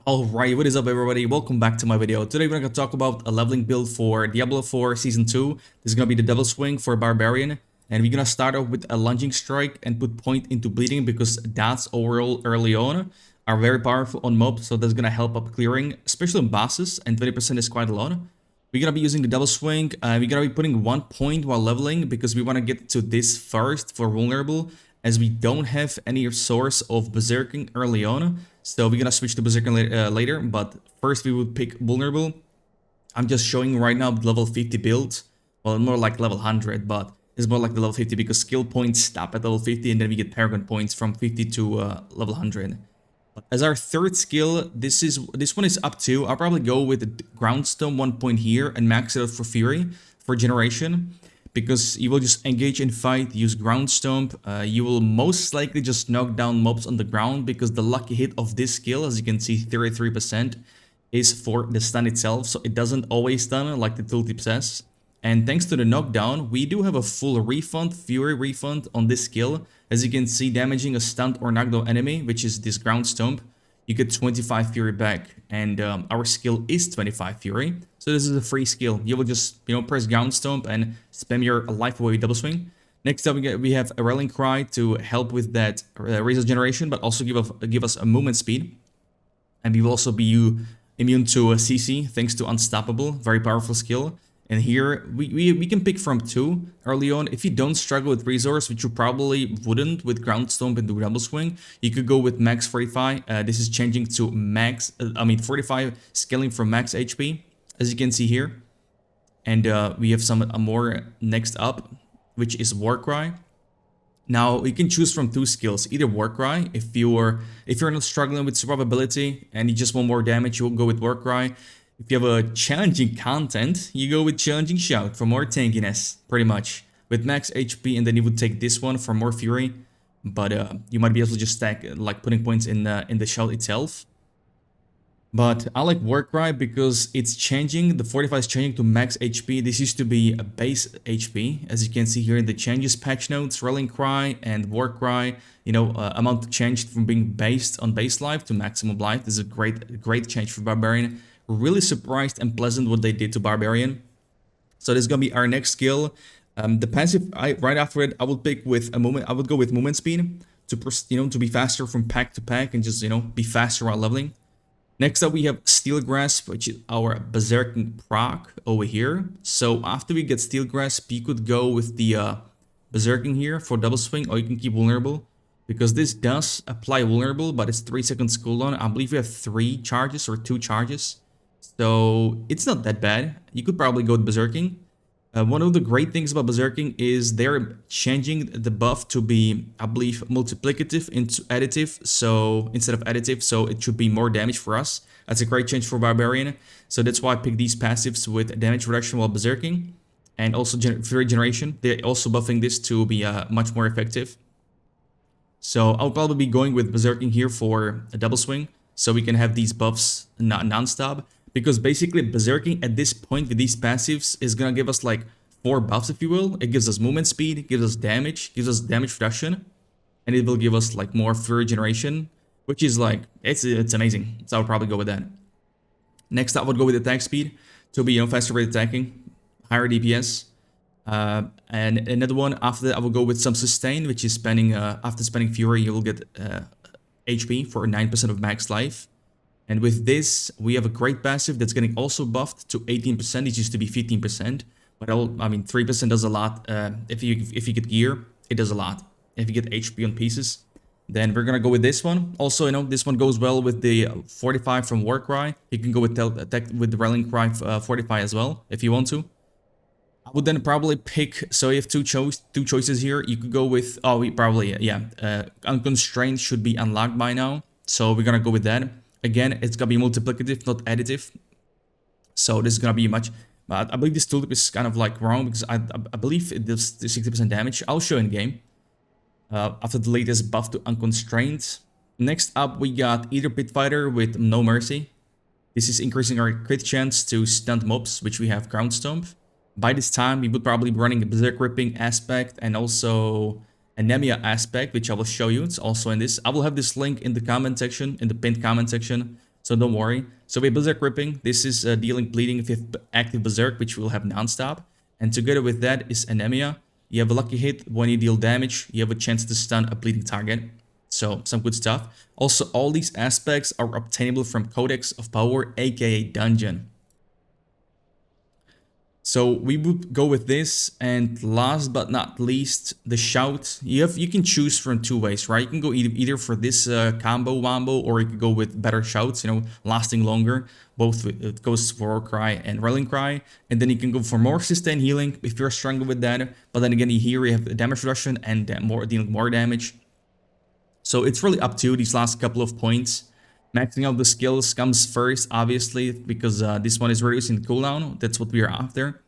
Alright, what is up everybody? Welcome back to my video. Today we're going to talk about a leveling build for Diablo 4 Season 2. This is going to be the Double Swing for Barbarian. And we're going to start off with a lunging strike and put point into bleeding because that's overall early on are very powerful on mobs. So that's going to help up clearing, especially on bosses, and 20% is quite a lot. We're going to be using the Double Swing. We're going to be putting 1 point while leveling because we want to get to this first for vulnerable, as we don't have any source of berserking early on. So we're gonna switch to berserking later, but first we would pick vulnerable. I'm just showing right now level 50 build. Well, more like level 100, but it's more like the level 50 because skill points stop at level 50 and then we get Paragon points from 50 to level 100. But as our third skill, this one is up to. I'll probably go with the Groundstone 1 point here and max it out for Fury for generation, because you will just engage in fight, use ground stomp. You will most likely just knock down mobs on the ground because the lucky hit of this skill, as you can see, 33% is for the stun itself. So it doesn't always stun like the tooltip says. And thanks to the knockdown, we do have a full refund, Fury refund on this skill. As you can see, damaging a stunned or knocked down enemy, which is this ground stomp, you get 25 Fury back, and our skill is 25 Fury. So this is a free skill. You will just, press ground stomp and spam your life away with double swing. Next up, we have a rallying cry to help with that razor generation, but also give us a movement speed. And we will also be immune to CC thanks to Unstoppable, very powerful skill. And here, we can pick from 2 early on. If you don't struggle with resource, which you probably wouldn't with Ground Stomp and the Double Swing, you could go with Max 45. This is changing to Max, 45 scaling from Max HP, as you can see here. And we have some more next up, which is Warcry. Now, you can choose from 2 skills, either Warcry, if you're not struggling with survivability and you just want more damage, you'll go with Warcry. If you have a challenging content, you go with Challenging Shout for more tankiness, pretty much. With max HP, and then you would take this one for more Fury. But you might be able to just stack, like putting points in the shout itself. But I like Warcry because it's changing, the 45 is changing to max HP. This used to be a base HP, as you can see here in the changes patch notes. Rallying Cry and Warcry, amount changed from being based on base life to maximum life. This is a great change for Barbarian. Really surprised and pleasant what they did to Barbarian. So this is gonna be our next skill. The passive, right after it, I would pick with a moment. I would go with movement speed to be faster from pack to pack and just be faster while leveling. Next up, we have Steel Grasp, which is our berserking proc over here. So after we get Steel Grasp, you could go with the berserking here for double swing, or you can keep vulnerable, because this does apply vulnerable, but it's 3 seconds cooldown. I believe we have 3 charges or 2 charges. So it's not that bad. You could probably go with berserking. One of the great things about berserking is they're changing the buff to be, I believe, multiplicative into additive. So instead of additive, so it should be more damage for us. That's a great change for Barbarian. So that's why I pick these passives with damage reduction while berserking, and also Fury generation. They're also buffing this to be much more effective. So I'll probably be going with berserking here for a double swing, so we can have these buffs non-stop. Because basically berserking at this point with these passives is gonna give us like 4 buffs, if you will. It gives us movement speed, it gives us damage reduction, and it will give us like more Fury generation, which is like, it's amazing. So I'll probably go with that. Next up, I would go with attack speed to be faster rate attacking, higher DPS. And another one after that, I will go with some sustain, which is spending after spending Fury, you will get HP for 9% of max life. And with this, we have a great passive that's getting also buffed to 18%. It used to be 15%, but 3% does a lot. If you get gear, it does a lot. If you get HP on pieces, then we're gonna go with this one. Also, this one goes well with the 45 from Warcry. You can go with the Rallying Cry 45 as well if you want to. I would then probably pick. So you have two choices here. You could go with Unconstrained should be unlocked by now, so we're gonna go with that. Again, it's gonna be multiplicative, not additive. So this is gonna be much. I believe this tooltip is kind of like wrong because I believe it does 60% damage. I'll show in game. After the latest buff to Unconstrained. Next up, we got Either Pit Fighter with No Mercy. This is increasing our crit chance to stunned mobs, which we have Ground Stomp. By this time, we would probably be running a Berserk Ripping aspect and also Anemia aspect, which I will show you. It's also in this. I will have this link in the comment section, in the pinned comment section. so don't worry. So with Berserk Ripping, this is dealing bleeding with active Berserk, which will have non-stop. And together with that is Anemia. You have a lucky hit. When you deal damage, you have a chance to stun a bleeding target. So some good stuff. Also, all these aspects are obtainable from Codex of Power, aka Dungeon. So we would go with this, and last but not least, the shout. You can choose from two ways, right? You can go either for this combo wombo, or you could go with better shouts, lasting longer. Both it goes for Cry and Rallying Cry, and then you can go for more sustain healing if you're stronger with that. But then again, here you have the damage reduction and dealing more damage. So it's really up to you these last couple of points. Maxing out the skills comes first, obviously, because this one is reducing the cooldown. That's what we are after.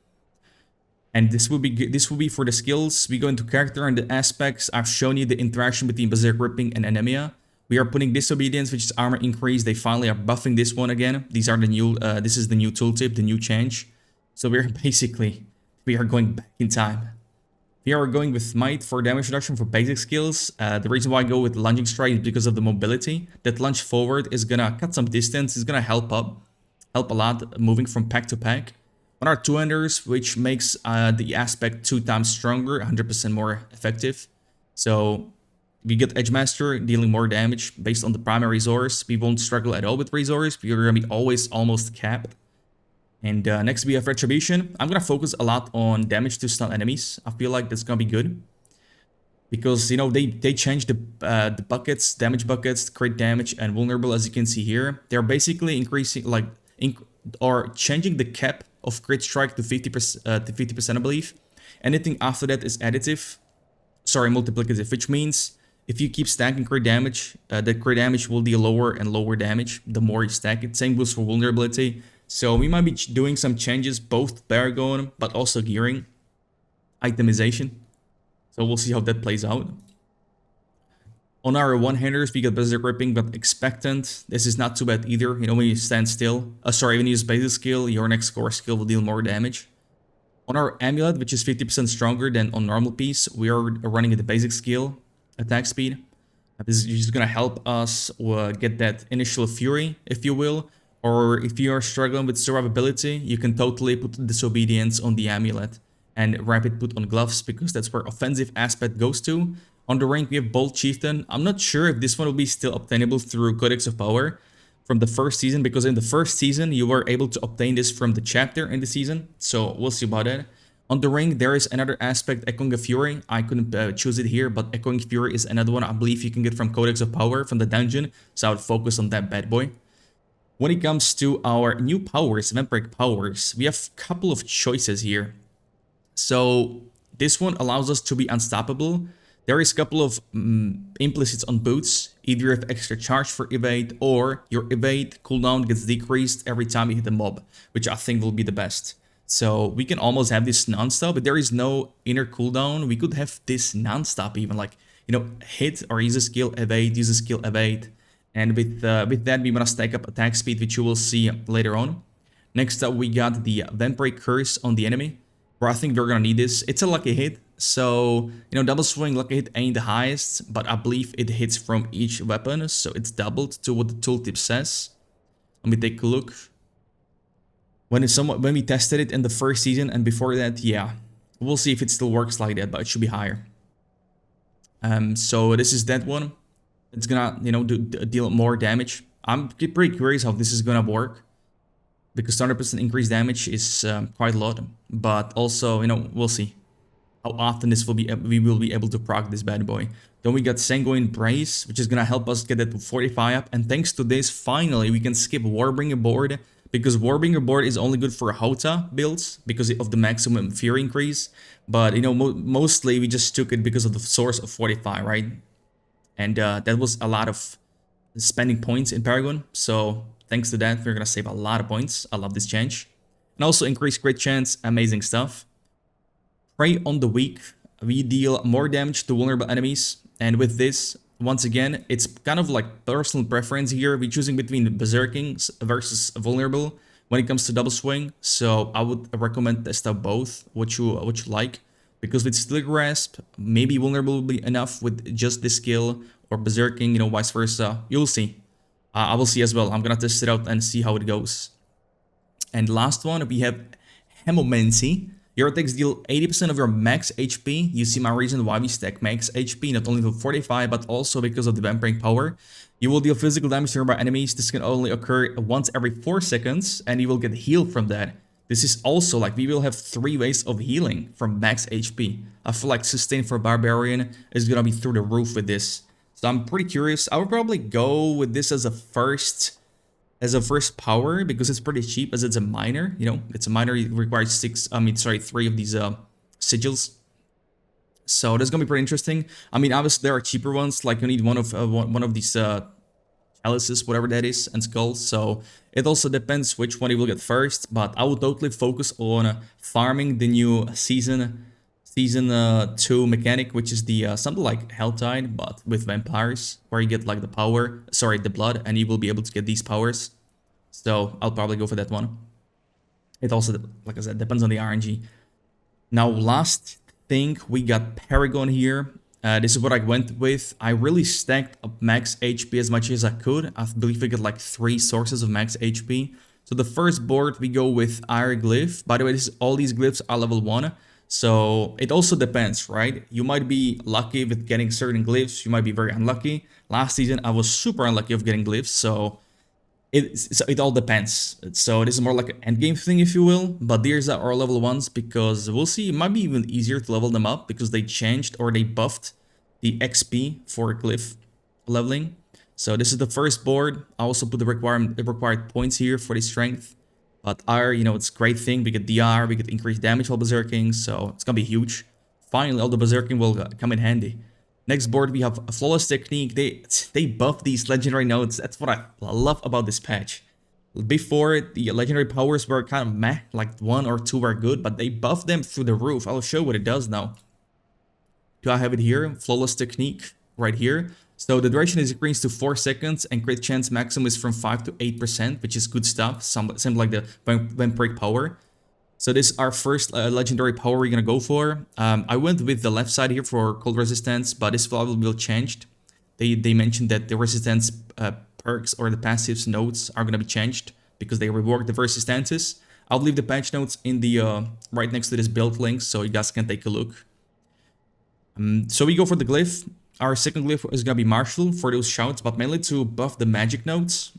And this will be for the skills. We go into character and the aspects. I've shown you the interaction between Berserk Ripping and Anemia. We are putting Disobedience, which is armor increase. They finally are buffing this one again. These are the new. This is the new tooltip, the new change. So we are going back in time. We are going with Might for damage reduction for basic skills. The reason why I go with Lunging Strike is because of the mobility. That lunge forward is gonna cut some distance. It's gonna help a lot moving from pack to pack. On our two-handers, which makes the aspect 2 times stronger, 100% more effective. So we get Edgemaster dealing more damage based on the primary resource. We won't struggle at all with resource. We're gonna be always almost capped. And next we have Retribution. I'm gonna focus a lot on damage to stun enemies. I feel like that's gonna be good. Because, they changed the buckets, damage buckets, crit damage, and vulnerable, as you can see here. They're basically increasing, or changing the cap of crit strike to 50%, I believe. Anything after that is multiplicative, which means if you keep stacking crit damage, the crit damage will deal lower and lower damage the more you stack it. Same goes for vulnerability. So we might be doing some changes, both Paragon, but also gearing, itemization. So we'll see how that plays out. On our one-handers, we got Berserk Ripping, but Expectant. This is not too bad either. When you stand still. When you use basic skill, your next core skill will deal more damage. On our Amulet, which is 50% stronger than on normal piece, we are running at the basic skill, attack speed. This is just gonna help us get that initial fury, if you will. Or if you are struggling with survivability, you can totally put Disobedience on the Amulet and Rapid put on gloves, because that's where offensive aspect goes to. On the rank, we have Bold Chieftain. I'm not sure if this one will be still obtainable through Codex of Power from the first season, because in the first season, you were able to obtain this from the chapter in the season. So we'll see about that. On the ring, there is another aspect, Echoing of Fury. I couldn't choose it here, but Echoing Fury is another one I believe you can get from Codex of Power from the dungeon. So I would focus on that bad boy. When it comes to our new powers, Vampiric Powers, we have a couple of choices here. So this one allows us to be unstoppable. There is a couple of implicits on boots. Either you have extra charge for evade, or your evade cooldown gets decreased every time you hit a mob, which I think will be the best. So we can almost have this non-stop, but there is no inner cooldown. We could have this non-stop even, hit or use a skill evade, use a skill evade. And with that, we want to stack up attack speed, which you will see later on. Next up, we got the Vampiric Curse on the enemy, where I think we're going to need this. It's a lucky hit. So, double swing lucky hit ain't the highest, but I believe it hits from each weapon. So it's doubled to what the tooltip says. Let me take a look. When we tested it in the first season and before that, yeah. We'll see if it still works like that, but it should be higher. So this is that one. It's gonna, deal more damage. I'm pretty curious how this is gonna work, because 100% increased damage is quite a lot. But also, we'll see how often we will be able to proc this bad boy. Then we got Sanguine Brace, which is gonna help us get that to 45 up. And thanks to this, finally, we can skip Warbringer Board, because Warbringer Board is only good for Hota builds because of the maximum fear increase. But, mostly we just took it because of the source of 45, right? And that was a lot of spending points in Paragon. So thanks to that, we're going to save a lot of points. I love this change. And also increase crit chance. Amazing stuff. Prey on the Weak. We deal more damage to vulnerable enemies. And with this, once again, it's kind of like personal preference here. We're choosing between Berserkings versus vulnerable when it comes to double swing. So I would recommend test out both, what you like. Because with Steel Grasp, maybe vulnerable will be enough with just this skill, or Berserking, vice versa. You'll see. I will see as well. I'm gonna test it out and see how it goes. And last one, we have Hemomancy. Your attacks deal 80% of your max HP. You see my reason why we stack max HP, not only for 45, but also because of the Vampiric Power. You will deal physical damage to nearby enemies. This can only occur once every 4 seconds, and you will get healed from that. This is also like, we will have 3 ways of healing from max HP. I feel like sustain for Barbarian is gonna be through the roof with this. So I'm pretty curious. I would probably go with this as a first power, because it's pretty cheap, as it's a minor. You know, it's a minor, it requires 3 of these sigils. So that's gonna be pretty interesting. I mean, obviously there are cheaper ones, like you need one of these chalices, whatever that is, and skulls. So it also depends which one you will get first, but I would totally focus on farming the new season 2 mechanic, which is the something like Helltide, but with vampires, where you get like the blood, and you will be able to get these powers. So I'll probably go for that one. It also, like I said, depends on the RNG. Now, last thing, we got Paragon here. This is what I went with. I really stacked up max HP as much as I could. I believe we got like 3 sources of max HP. So the first board, we go with Iron Glyph. By the way, all these glyphs are level 1. So it also depends, right? You might be lucky with getting certain glyphs. You might be very unlucky. Last season, I was super unlucky of getting glyphs. So it all depends. So this is more like an endgame thing, if you will. But these are our level 1s, because we'll see. It might be even easier to level them up, because they changed or they buffed the XP for glyph leveling. So this is the first board. I also put the required points here for the strength. But R, you know, it's a great thing. We get DR, we get increased damage while berserking, so it's gonna be huge. Finally, all the berserking will come in handy. Next board, we have a flawless technique. They buff these legendary nodes. That's what I love about this patch. Before, the legendary powers were kind of meh, like 1 or 2 were good, but they buffed them through the roof. I'll show what it does now. Do I have it here? Flawless technique right here. So the duration is increased to 4 seconds, and crit chance maximum is from 5 to 8%, which is good stuff. Something like the Vampiric Power. So this is our first legendary power we're gonna go for. I went with the left side here for cold resistance, but this will changed. They mentioned that the resistance perks or the passives nodes are gonna be changed, because they rework the resistances. I'll leave the patch notes in the right next to this build link, so you guys can take a look. So we go for the glyph. Our second glyph is gonna be Martial for those shouts, but mainly to buff the magic nodes.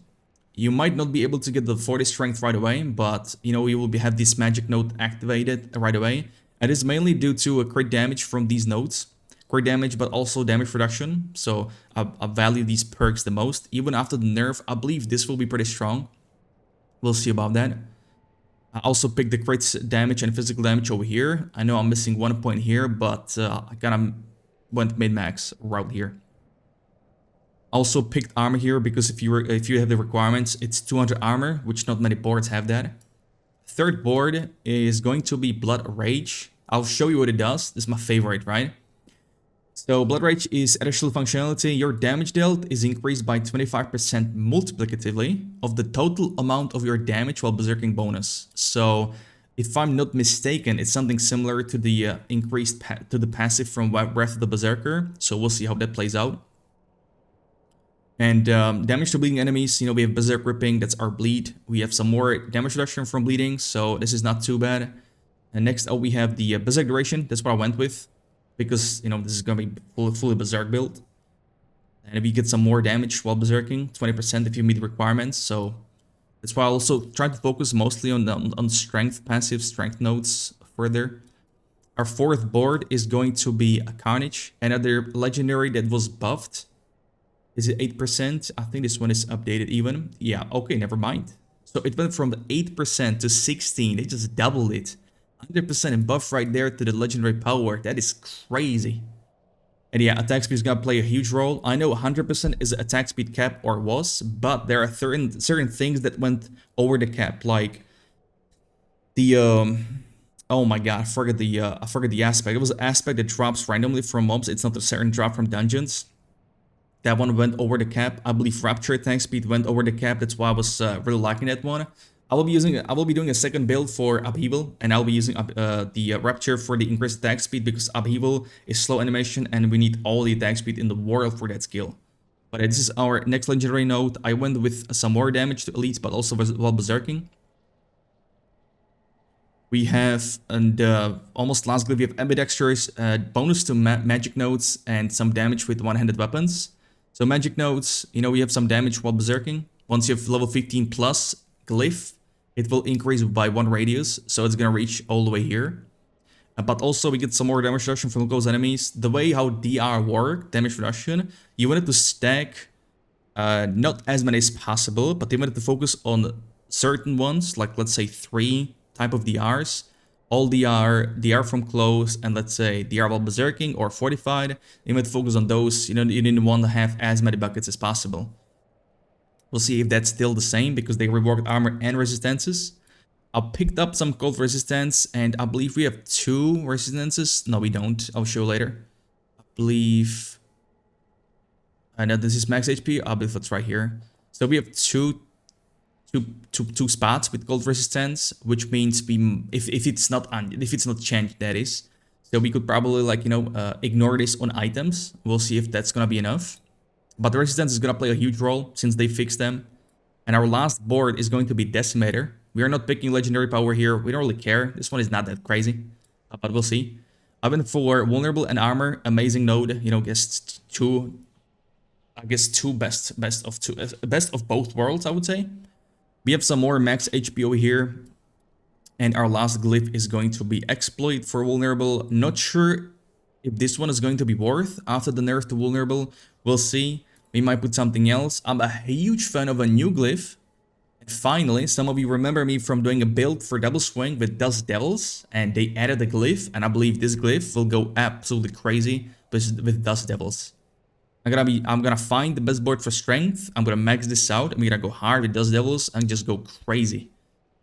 You might not be able to get the 40 strength right away, but you know, you will have this magic node activated right away. And it's mainly due to a crit damage from these nodes. Crit damage, but also damage reduction. So I value these perks the most. Even after the nerf, I believe this will be pretty strong. We'll see about that. I also picked the crit damage and physical damage over here. I know I'm missing 1 point here, but I kind of went mid-max route here. Also picked armor here, because if you have the requirements, it's 200 armor, which not many boards have that. Third board is going to be Blood Rage. I'll show you what it does. This is my favorite, right? So Blood Rage is additional functionality. Your damage dealt is increased by 25% multiplicatively of the total amount of your damage while berserking bonus. So if I'm not mistaken, it's something similar to the increased to the passive from Wrath of the Berserker. So we'll see how that plays out. And damage to bleeding enemies, you know, we have Berserk Ripping, that's our bleed. We have some more damage reduction from bleeding, so this is not too bad. And next up we have the Berserk Duration, that's what I went with. Because, you know, this is going to be fully Berserk build. And we get some more damage while Berserking, 20% if you meet the requirements. So that's why I also try to focus mostly on strength, passive strength nodes further. Our fourth board is going to be a Carnage, another legendary that was buffed. Is it 8%? I think this one is updated even. Yeah, okay, never mind. So it went from 8% to 16. They just doubled it. 100% in buff right there to the legendary power. That is crazy. And yeah, attack speed is gonna play a huge role. I know 100% is attack speed cap, or was, but there are certain things that went over the cap, like the oh my god, I forgot the aspect. It was an aspect that drops randomly from mobs. It's not a certain drop from dungeons. That one went over the cap. I believe Rapture attack speed went over the cap. That's why I was really liking that one. I will be doing a second build for Upheaval, and I'll be using the Rapture for the increased attack speed, because Upheaval is slow animation and we need all the attack speed in the world for that skill. But this is our next legendary node. I went with some more damage to elites, but also while berserking. We have, and almost last glyph, we have ambidextrous, bonus to magic nodes, and some damage with one-handed weapons. So magic nodes, you know, we have some damage while berserking. Once you have level 15 plus glyph, it will increase by 1 radius, so it's gonna reach all the way here. But also we get some more damage reduction from close enemies. The way how DR work, damage reduction, you wanted to stack not as many as possible, but they wanted to focus on certain ones, like let's say 3 type of DRs, all DR from close, and let's say DR while berserking or fortified. You might focus on those. You know, you didn't want to have as many buckets as possible. We'll see if that's still the same because they reworked armor and resistances. I picked up some cold resistance, and I believe we have 2 resistances. No, we don't. I'll show later. I believe. And this is max HP. I believe that's right here. So we have two spots with cold resistance, which means we, if it's not changed, that is. So we could probably, like, you know, ignore this on items. We'll see if that's gonna be enough. But the resistance is gonna play a huge role since they fixed them. And our last board is going to be Decimator. We are not picking legendary power here. We don't really care. This one is not that crazy, but we'll see. I went for vulnerable and armor, amazing node. You know, best of both worlds, I would say. We have some more max HP over here. And our last glyph is going to be exploit for vulnerable. Not sure if this one is going to be worth after the nerf to vulnerable. We'll see. We might put something else. I'm a huge fan of a new glyph. And finally, some of you remember me from doing a build for double swing with Dust Devils. And they added a glyph. And I believe this glyph will go absolutely crazy with Dust Devils. I'm gonna find the best board for strength. I'm gonna max this out. I'm gonna go hard with Dust Devils and just go crazy.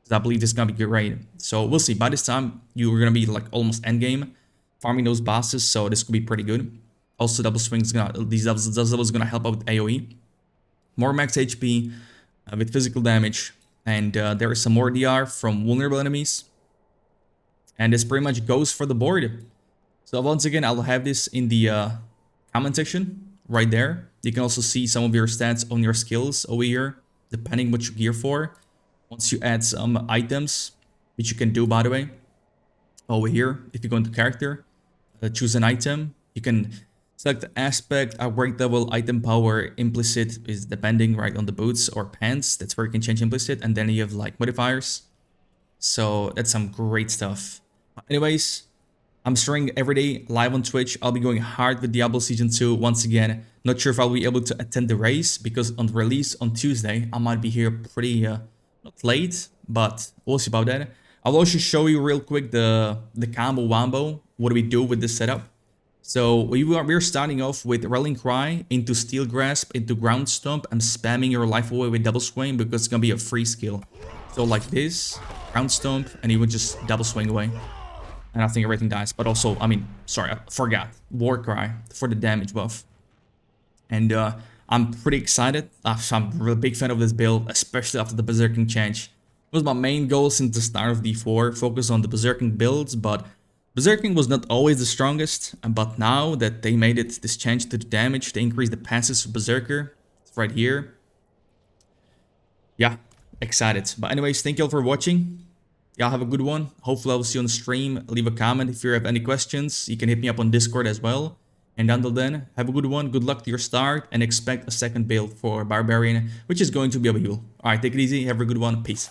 I believe this is gonna be great. So we'll see. By this time, you're gonna be like almost endgame, farming those bosses. So this could be pretty good. Also, double swings Dust Devils gonna help out with AOE. More max HP with physical damage, and there is some more DR from vulnerable enemies. And this pretty much goes for the board. So once again, I'll have this in the comment section. Right there. You can also see some of your stats on your skills over here, depending what you gear for. Once you add some items, which you can do, by the way, over here, if you go into character, choose an item, you can select the aspect, rank level, item power, implicit is depending, right, on the boots or pants. That's where you can change implicit, and then you have like modifiers. So that's some great stuff. Anyways, I'm streaming every day live on Twitch. I'll be going hard with Diablo Season 2 once again. Not sure if I'll be able to attend the race because on release on Tuesday, I might be here pretty not late, but we'll see about that. I'll also show you real quick the combo wombo. What do we do with this setup? So we're starting off with Rallying Cry into Steel Grasp into Ground Stomp. I'm spamming your life away with Double Swing because it's gonna be a free skill. So like this, Ground Stomp, and you would just Double Swing away. And I think everything dies. But also, I mean, sorry, I forgot. War Cry for the damage buff. And I'm pretty excited. I'm a really big fan of this build, especially after the Berserking change. It was my main goal since the start of D4, focus on the Berserking builds, but Berserking was not always the strongest. But now that they made it this change to the damage, they increased the passes of Berserker. It's right here. Yeah, excited. But anyways, thank you all for watching. Y'all have a good one. Hopefully I will see you on the stream. Leave a comment if you have any questions. You can hit me up on Discord as well. And until then, have a good one. Good luck to your start. And expect a second build for Barbarian, which is going to be available. Alright, take it easy. Have a good one. Peace.